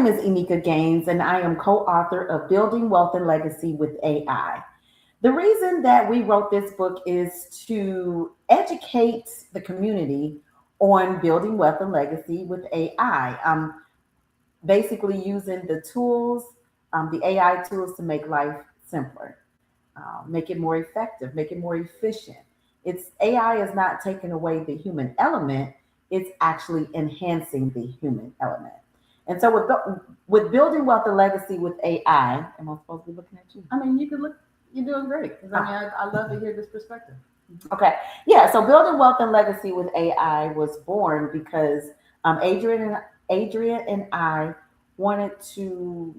name is Enyka Gaines, and I am co-author of Building Wealth and Legacy with AI. The reason that we wrote this book is to educate the community on building wealth and legacy with AI. Basically using the tools, the AI tools to make life simpler, make it more effective, make it more efficient. It's AI is not taking away the human element; it's actually enhancing the human element. And so, with building wealth and legacy with AI, am I supposed to be looking at you? I mean, you could look. You're doing great. Because I love to hear this perspective. Okay, yeah. So, building wealth and legacy with AI was born because Adrian and I wanted to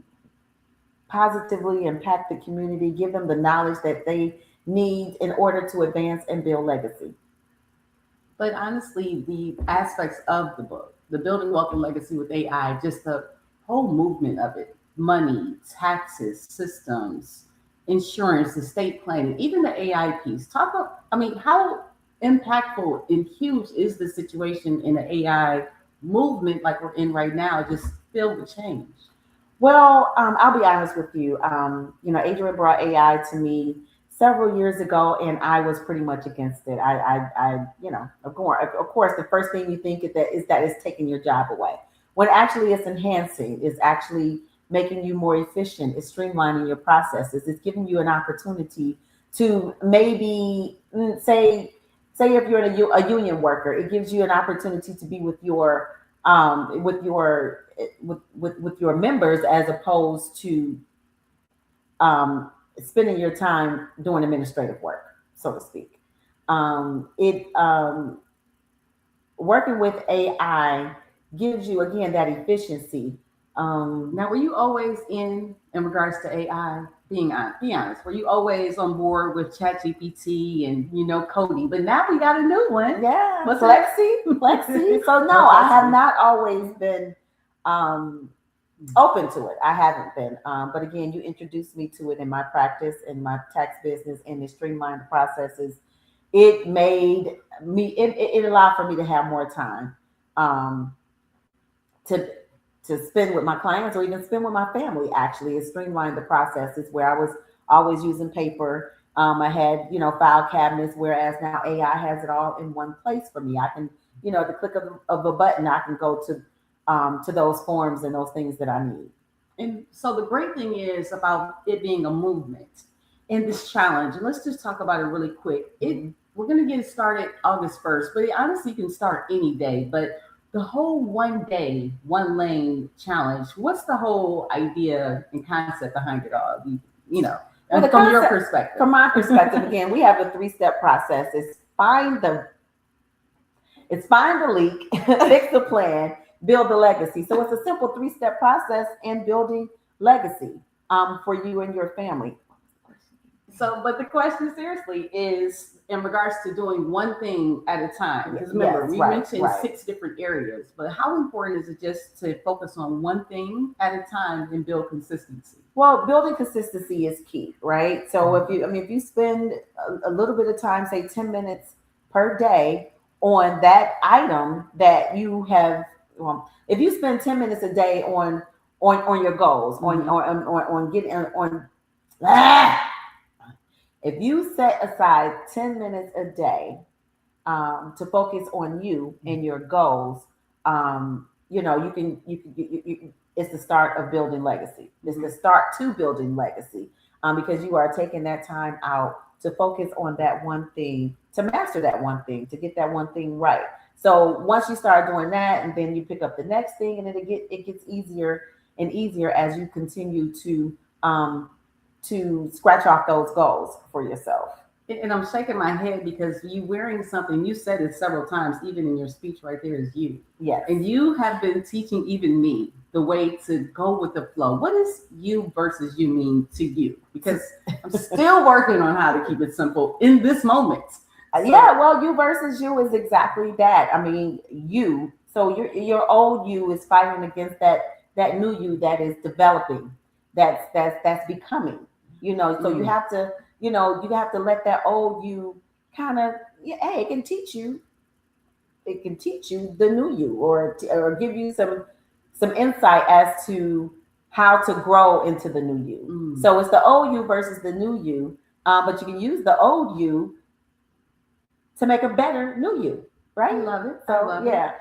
positively impact the community, give them the knowledge that they need in order to advance and build legacy. But honestly, the aspects of the book, the Building Wealth and Legacy with AI, just the whole movement of it, money, taxes, systems, insurance, estate planning, even the AI piece. Talk about, I mean, how impactful and huge is the situation in the AI movement like we're in right now, just filled with change? Well, I'll be honest with you. Adrian brought AI to me several years ago, and I was pretty much against it. Of course, the first thing you think is that it's taking your job away. When actually it's enhancing, it's actually making you more efficient, it's streamlining your processes, it's giving you an opportunity to maybe say if you're a union worker, it gives you an opportunity to be with your members as opposed to spending your time doing administrative work, so to speak. It Working with AI gives you again that efficiency. Now, were you always in regards to AI? Be honest. Were you always on board with ChatGPT and coding? But now we got a new one. Yeah, What's that? Lexi. So no, I have not always been um, open to it. I haven't been. But again, you introduced me to it in my practice, in my tax business, and it streamlined the processes. It made me. It allowed for me to have more time um, to spend with my clients or even spend with my family. Actually, it streamlined the processes where I was always using paper. I had file cabinets, whereas now AI has it all in one place for me. I can the click of a button, I can go to those forms and those things that I need. And so the great thing is about it being a movement in this challenge. And let's just talk about it really quick. We're going to get started August 1st, but it honestly can start any day. But the whole 1 day, 1 lane challenge, what's the whole idea and concept behind it all? Well, from your perspective. From my perspective, again, we have a 3-step process. It's find the leak, fix the plan, build the legacy. So it's a simple 3-step process in building legacy for you and your family. So, but the question seriously is in regards to doing one thing at a time. Because remember, we mentioned 6 different areas, but how important is it just to focus on one thing at a time and build consistency? Well, building consistency is key, right? So if you spend a little bit of time, say 10 minutes per day on that item that you have, if you spend 10 minutes a day on your goals, on getting on if you set aside 10 minutes a day to focus on you and your goals, it's the start of building legacy. It's the start to building legacy because you are taking that time out to focus on that one thing, to master that one thing, to get that one thing right. So once you start doing that, and then you pick up the next thing, and it gets easier and easier as you continue to scratch off those goals for yourself. And I'm shaking my head because you wearing something, you said it several times, even in your speech right there is you. Yes. And you have been teaching even me the way to go with the flow. What does you versus you mean to you? Because I'm still working on how to keep it simple in this moment. Yeah, well, you versus you is exactly that. I mean, you. So your old you is fighting against that new you that is developing, that's becoming. So you have to let that old you kind of, hey, it can teach you the new you, or give you some insight as to how to grow into the new you. So it's the old you versus the new you, but you can use the old you to make a better new you, right? I love it. So yeah.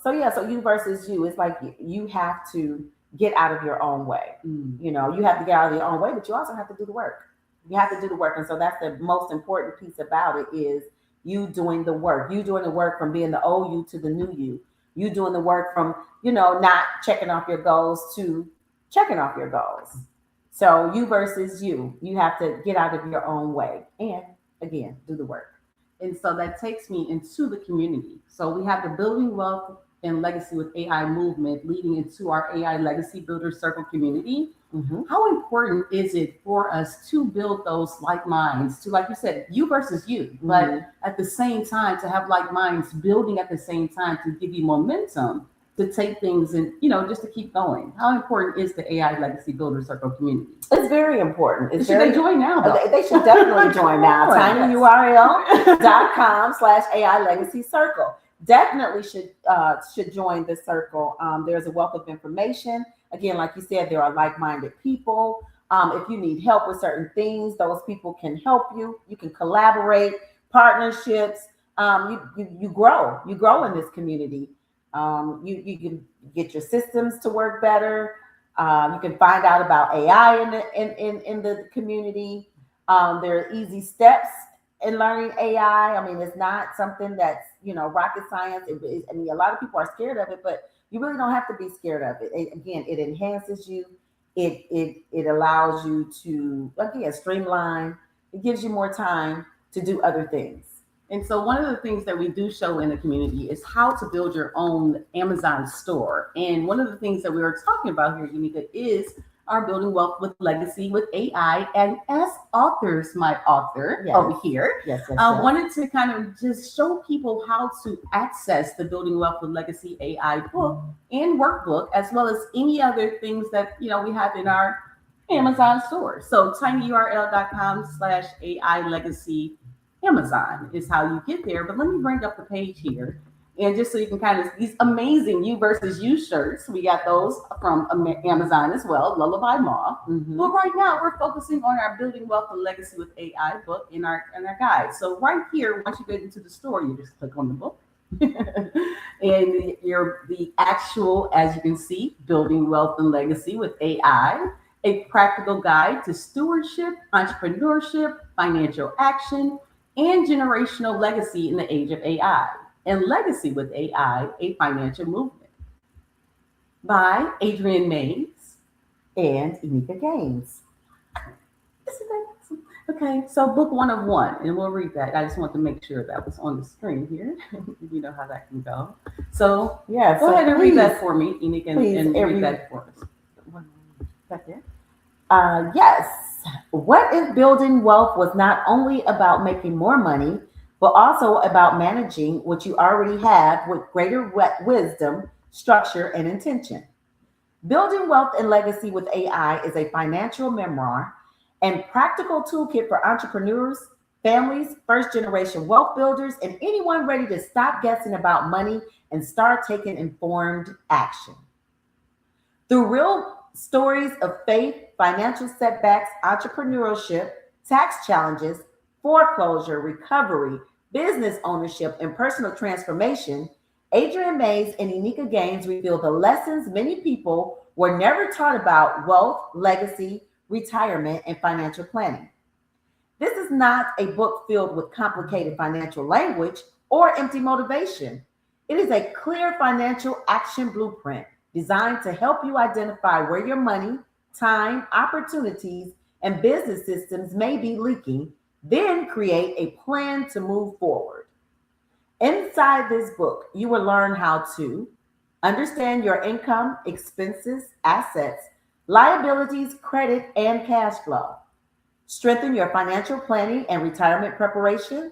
So you versus you. It's like you have to get out of your own way. You know, you have to get out of your own way, but you also have to do the work. You have to do the work. And so that's the most important piece about it is you doing the work. You doing the work from being the old you to the new you. You doing the work from, you know, not checking off your goals to checking off your goals. So you versus you. You have to get out of your own way and again, do the work. And so that takes me into the community. So we have the Building Wealth and Legacy with AI movement leading into our AI Legacy Builder Circle community. How important is it for us to build those like minds, to, like you said, you versus you, but at the same time to have like minds building at the same time to give you momentum to take things and, you know, just to keep going? How important is the AI Legacy Builder Circle community? It's very important. Should they join now? They should definitely join now. tinyurl.com/AI Legacy Circle. Definitely should join the circle. There's a wealth of information. Again, like you said, there are like-minded people. If you need help with certain things, those people can help you. You can collaborate, partnerships. You grow. You grow in this community. You can get your systems to work better. You can find out about AI in the community. There are easy steps in learning AI. I mean, it's not something that's, you know, rocket science. I mean, a lot of people are scared of it, but you really don't have to be scared of it. Again, it enhances you. It allows you to, again, streamline. It gives you more time to do other things. And so one of the things that we do show in the community is how to build your own Amazon store. And one of the things that we were talking about here, Enyka, is our Building Wealth with Legacy with AI. And as authors, my author over here, wanted to kind of just show people how to access the Building Wealth with Legacy AI book and workbook, as well as any other things that, you know, we have in our Amazon store. So tinyurl.com/AI Legacy Amazon is how you get there. But let me bring up the page here. And just so you can kind of, these amazing you versus you shirts, we got those from Amazon as well, Lullaby Mall. But right now we're focusing on our Building Wealth and Legacy with AI book in our guide. So right here, once you get into the store, you just click on the book. And you're the actual, as you can see, Building Wealth and Legacy with AI, a practical guide to stewardship, entrepreneurship, financial action, and generational legacy in the age of AI. And Legacy with AI, a financial movement, by Adriane Mays and Enyka Gaines. Okay, so book 1 of 1, and we'll read that. I just want to make sure that was on the screen here. You know how that can go. So yeah, go ahead and read that for me, Enyka, and read that for us. Back there. Yes. What if building wealth was not only about making more money, but also about managing what you already have with greater wisdom, structure, and intention? Building Wealth and Legacy with AI is a financial memoir and practical toolkit for entrepreneurs, families, first-generation wealth builders, and anyone ready to stop guessing about money and start taking informed action. Through real stories of faith, financial setbacks, entrepreneurship, tax challenges, foreclosure, recovery, business ownership, and personal transformation, Adriane Mays and Enyka Gaines reveal the lessons many people were never taught about wealth, legacy, retirement, and financial planning. This is not a book filled with complicated financial language or empty motivation. It is a clear financial action blueprint designed to help you identify where your money, time, opportunities, and business systems may be leaking, then create a plan to move forward. Inside this book, you will learn how to understand your income, expenses, assets, liabilities, credit, and cash flow, strengthen your financial planning and retirement preparation,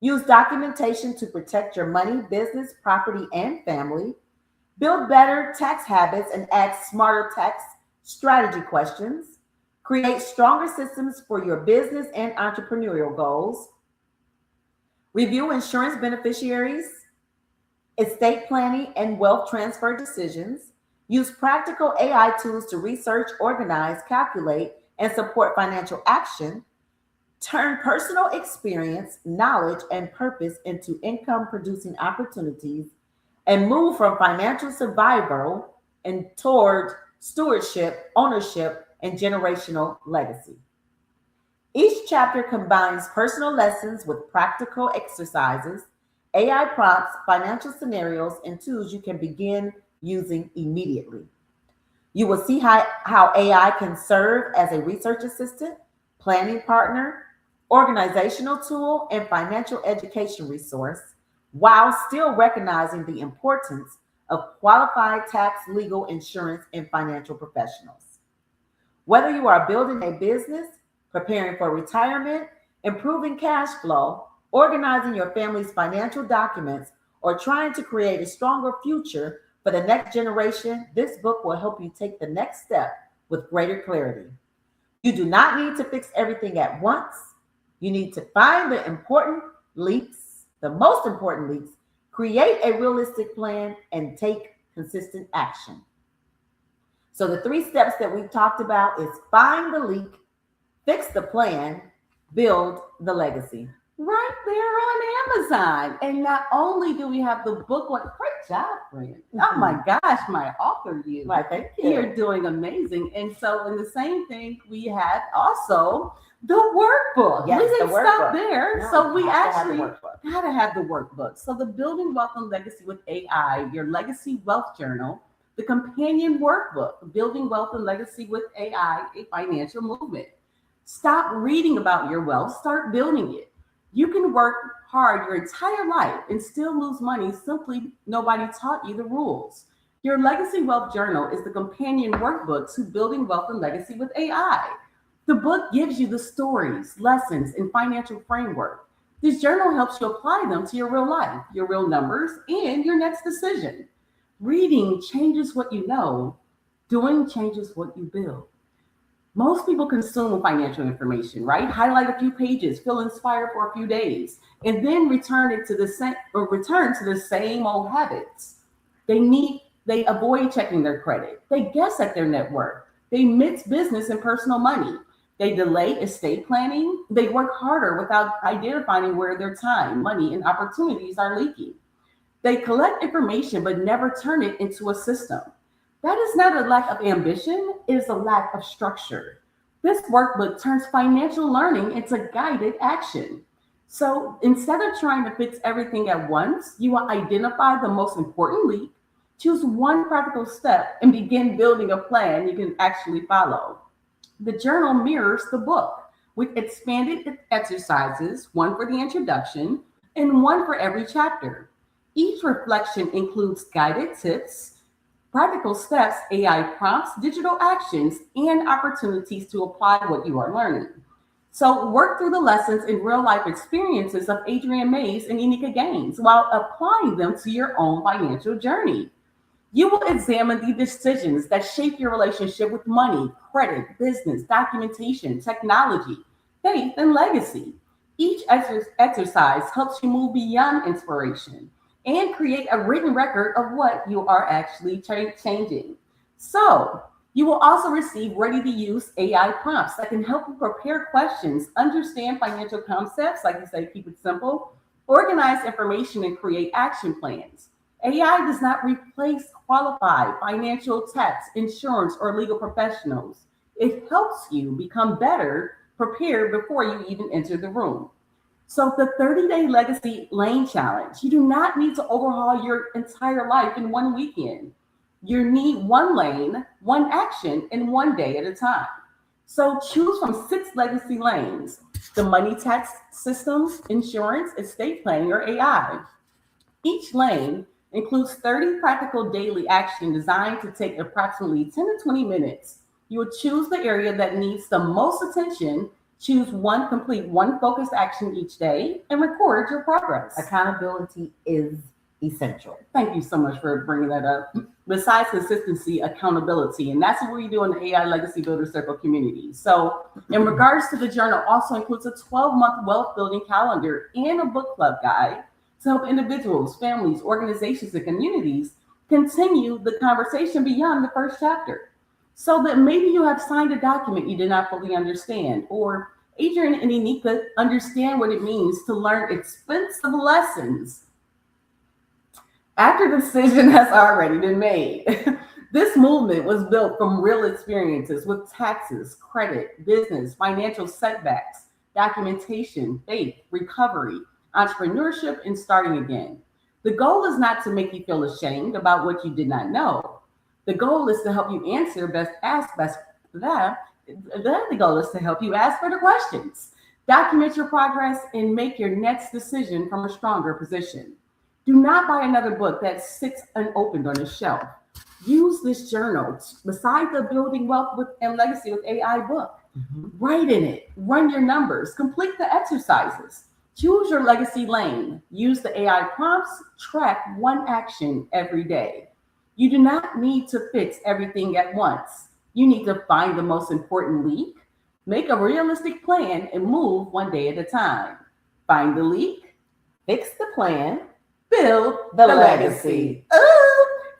use documentation to protect your money, business, property, and family, build better tax habits and ask smarter tax strategy questions, create stronger systems for your business and entrepreneurial goals, review insurance beneficiaries, estate planning and wealth transfer decisions, Use practical AI tools to research, organize, calculate, and support financial action. Turn personal experience, knowledge, and purpose into income producing opportunities, and move from financial survival and toward stewardship, ownership, and generational legacy. Each chapter combines personal lessons with practical exercises, AI prompts, financial scenarios, and tools you can begin using immediately. You will see how AI can serve as a research assistant, planning partner, organizational tool, and financial education resource, while still recognizing the importance of qualified tax, legal, insurance, and financial professionals. Whether you are building a business, preparing for retirement, improving cash flow, organizing your family's financial documents, or trying to create a stronger future for the next generation, this book will help you take the next step with greater clarity. You do not need to fix everything at once. You need to find the important leaks, the most important leaks, create a realistic plan, and take consistent action. So the three steps that we've talked about is find the leak, fix the plan, build the legacy. Right there on Amazon. And not only do we have the book, what great job, friend. Oh my gosh, my author, you. Right, thank you. You're doing amazing. And so in the same thing, we have also the workbook. Yes, we didn't the stop workbook. there. No, so we you have to have actually the workbook. gotta have the workbook. So the Building Wealth and Legacy with AI, your legacy wealth journal, the companion workbook, Building Wealth and Legacy with AI, a financial movement. Stop reading about your wealth, start building it. You can work hard your entire life and still lose money simply nobody taught you the rules. Your Legacy Wealth Journal is the companion workbook to Building Wealth and Legacy with AI. The book gives you the stories, lessons, and financial framework. This journal helps you apply them to your real life, your real numbers, and your next decision. Reading changes what you know, doing changes what you build. Most people consume financial information, right? Highlight a few pages, feel inspired for a few days, and then return to the same old habits. They avoid checking their credit. They guess at their net worth. They mix business and personal money. They delay estate planning. They work harder without identifying where their time, money, and opportunities are leaking. They collect information but never turn it into a system. That is not a lack of ambition, it is a lack of structure. This workbook turns financial learning into guided action. So instead of trying to fix everything at once, you will identify the most important leak, choose one practical step, and begin building a plan you can actually follow. The journal mirrors the book with expanded exercises, one for the introduction and one for every chapter. Each reflection includes guided tips, practical steps, AI prompts, digital actions, and opportunities to apply what you are learning. So work through the lessons and real life experiences of Adriane Mays and Enyka Gaines while applying them to your own financial journey. You will examine the decisions that shape your relationship with money, credit, business, documentation, technology, faith, and legacy. Each exercise helps you move beyond inspiration and create a written record of what you are actually changing. So, you will also receive ready-to-use AI prompts that can help you prepare questions, understand financial concepts, like you say, keep it simple, organize information, and create action plans. AI does not replace qualified financial tax, insurance, or legal professionals. It helps you become better prepared before you even enter the room. So the 30-day legacy lane challenge, you do not need to overhaul your entire life in one weekend. You need one lane, one action, and one day at a time. So choose from 6 legacy lanes: the money tax systems, insurance, estate planning, or AI. Each lane includes 30 practical daily action designed to take approximately 10 to 20 minutes. You will choose the area that needs the most attention, complete one focused action each day, and record your progress. Accountability is essential. Thank you so much for bringing that up. Besides consistency, accountability, and that's what we do in the AI Legacy Builder Circle community. So in regards to the journal, also includes a 12-month wealth building calendar and a book club guide to help individuals, families, organizations, and communities continue the conversation beyond the first chapter. So that maybe you have signed a document you did not fully understand, or Adriane and Enyka understand what it means to learn expensive lessons after the decision has already been made. This movement was built from real experiences with taxes, credit, business, financial setbacks, documentation, faith, recovery, entrepreneurship, and starting again. The goal is not to make you feel ashamed about what you did not know. The goal is to help you answer that. The goal is to help you ask better questions, document your progress, and make your next decision from a stronger position. Do not buy another book that sits unopened on a shelf. Use this journal beside the Building Wealth and Legacy with AI book. Write in it, run your numbers, complete the exercises. Choose your legacy lane. Use the AI prompts, track one action every day. You do not need to fix everything at once. You need to find the most important leak, make a realistic plan, and move one day at a time. Find the leak, Fix the plan, build the legacy.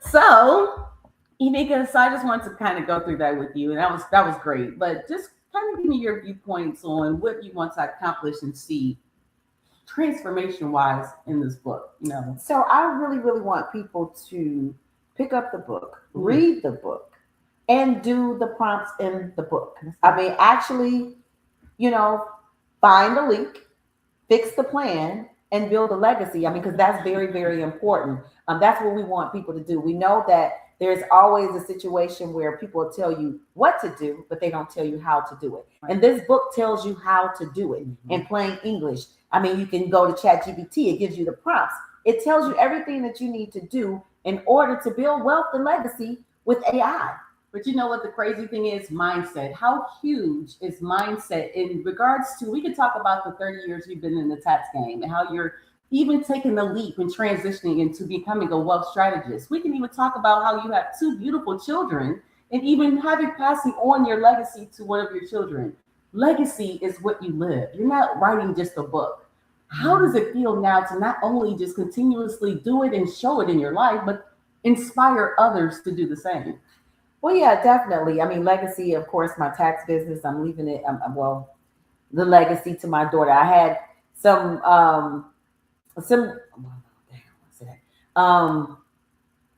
So, Enyka, so I just wanted to kind of go through that with you, and that was great. But just kind of give me your viewpoints on what you want to accomplish and see transformation wise in this book. So I really, really want people to pick up the book, read the book, and do the prompts in the book. I mean, actually, find the leak, fix the plan, and build a legacy. I mean, because that's very, very important. That's what we want people to do. We know that there's always a situation where people will tell you what to do, but they don't tell you how to do it. Right. And this book tells you how to do it in plain English. I mean, you can go to ChatGPT. It gives you the prompts. It tells you everything that you need to do in order to build wealth and legacy with AI. But you know what the crazy thing is? Mindset. How huge is mindset in regards to, we can talk about the 30 years you've been in the tax game and how you're even taking the leap and transitioning into becoming a wealth strategist. We can even talk about how you have two beautiful children and even having passing on your legacy to one of your children. Legacy is what you live. You're not writing just a book. How does it feel now to not only just continuously do it and show it in your life, but inspire others to do the same? Well, yeah, definitely. I mean, legacy, of course, my tax business, I'm leaving it, the legacy to my daughter. I had some, I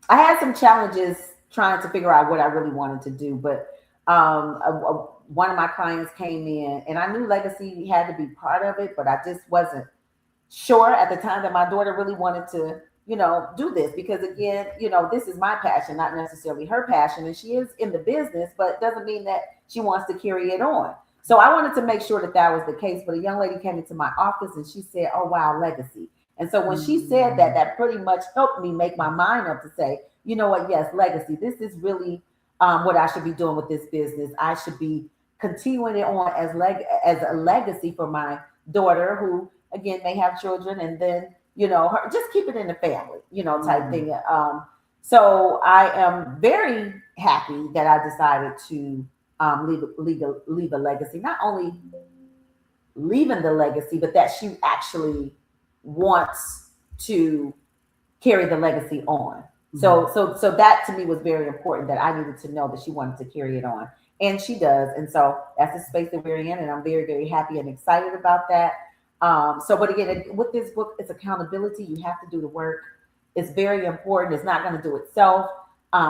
had some challenges trying to figure out what I really wanted to do, but one of my clients came in and I knew legacy had to be part of it, but I just wasn't sure at the time that my daughter really wanted to, do this, because again, this is my passion, not necessarily her passion. And she is in the business, but it doesn't mean that she wants to carry it on. So I wanted to make sure that that was the case. But a young lady came into my office and she said, "Oh, wow, legacy." And so when she said that, that pretty much helped me make my mind up to say, you know what? Yes, legacy. This is really what I should be doing with this business. I should be continuing it on as a legacy for my daughter, who again may have children, and then her, just keep it in the family, type thing. So I am very happy that I decided to leave a legacy. Not only leaving the legacy, but that she actually wants to carry the legacy on. So that to me was very important, that I needed to know that she wanted to carry it on, and she does. And so that's the space that we're in, and I'm very, very happy and excited about that. But again, with this book, it's accountability. You have to do the work. It's very important. It's not going to do itself,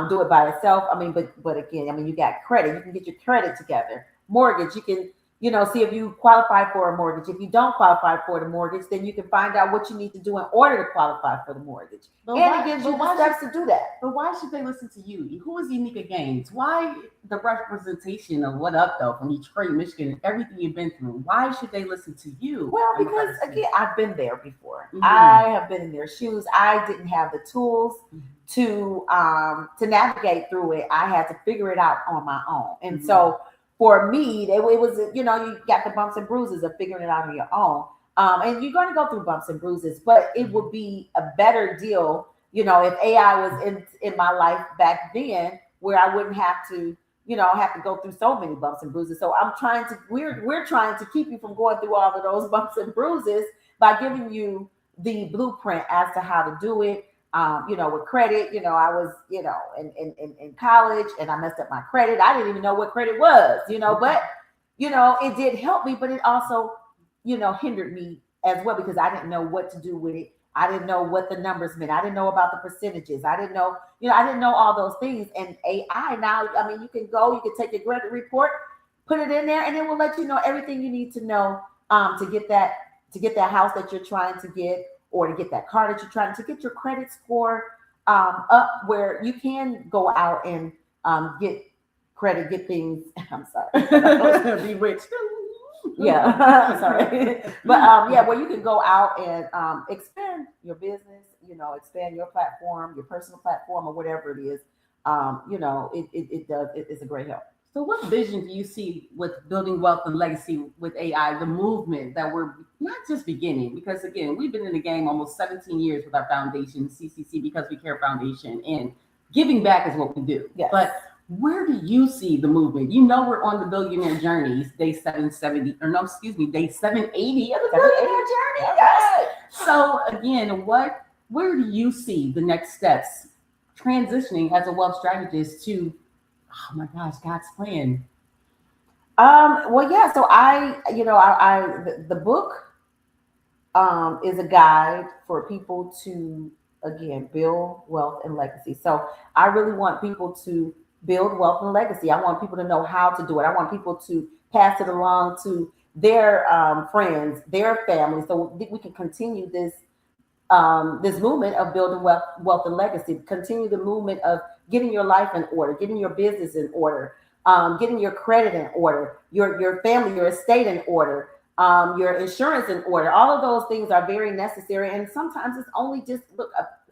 do it by itself. I mean, but again, I mean, you got credit. You can get your credit together. Mortgage, you can, see if you qualify for a mortgage. If you don't qualify for the mortgage, then you can find out what you need to do in order to qualify for the mortgage. It gives you the steps to do that. But why should they listen to you? Who is Enyka Gaines? Why the representation of What Up, though, from Detroit, Michigan, everything you've been through? Why should they listen to you? Well, because again, I've been there before. I have been in their shoes. I didn't have the tools to navigate through it. I had to figure it out on my own. And so for me, it was, you got the bumps and bruises of figuring it out on your own. And you're going to go through bumps and bruises, but it would be a better deal, if AI was in my life back then, where I wouldn't have to, have to go through so many bumps and bruises. So we're trying to keep you from going through all of those bumps and bruises by giving you the blueprint as to how to do it. with credit. I was, in college, and I messed up my credit. I didn't even know what credit was, but it did help me, but it also, hindered me as well, because I didn't know what to do with it. I didn't know what the numbers meant. I didn't know about the percentages. I didn't know, I didn't know all those things. And AI now, I mean, you can take your credit report, put it in there, and it will let you know everything you need to know, to get that house that you're trying to get, or to get that car that you're trying to get your credit score up, where you can go out and get credit, get things. I'm sorry. Bewitched. Yeah, sorry. But where you can go out and expand your business, expand your platform, your personal platform, or whatever it is. It's a great help. So what vision do you see with building wealth and legacy with AI, the movement that we're not just beginning? Because again, we've been in the game almost 17 years with our foundation, CCC, Because We Care Foundation, and giving back is what we do. Yes. But where do you see the movement? We're on the billionaire journey, day 770, day 780 of the billionaire journey. Yes. So again, where do you see the next steps transitioning as a wealth strategist to, oh my gosh, God's plan? Well, yeah. So the book is a guide for people to, again, build wealth and legacy. So I really want people to build wealth and legacy. I want people to know how to do it. I want people to pass it along to their friends, their families, so we can continue this movement of building wealth and legacy. Continue the movement of getting your life in order, getting your business in order, getting your credit in order, your family, your estate in order, your insurance in order. All of those things are very necessary, and sometimes it's only just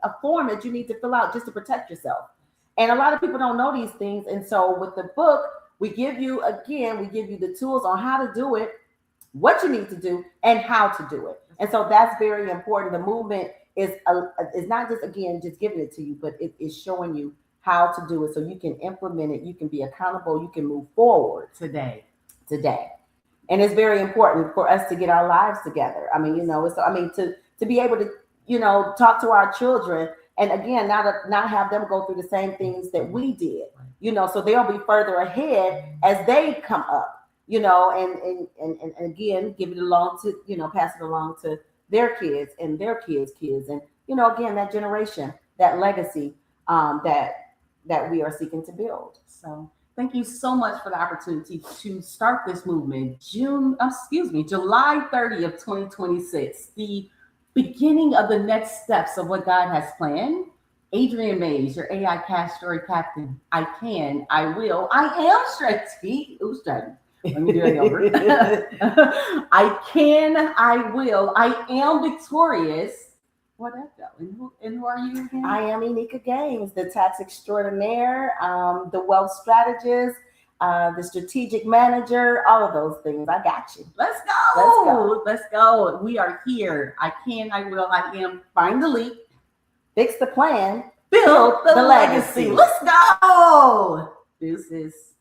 a form that you need to fill out just to protect yourself. And a lot of people don't know these things. And so with the book, we give you the tools on how to do it, what you need to do, and how to do it. And so that's very important. The movement is not just, again, just giving it to you, but it is showing you how to do it so you can implement it, you can be accountable, you can move forward today. And it's very important for us to get our lives together. I mean, to be able to, talk to our children, and again, not have them go through the same things that we did, so they'll be further ahead as they come up, and again, give it along to, pass it along to their kids and their kids' kids. And, again, that generation, that legacy that we are seeking to build. So thank you so much for the opportunity to start this movement. July 30th, 2026, the beginning of the next steps of what God has planned. Adriane Mays, your AI cash story captain. I can, I will, I am strategy. Ooh, strategy. Let me do it over. I can, I will, I am victorious. What that go? And who are you again? I am Enyka Gaines, the tax extraordinaire, the wealth strategist, the strategic manager, all of those things. I got you. Let's go. Let's go. We are here. I can, I will, I am. Find the leap. Fix the plan. Build the legacy. Let's go. Deuces.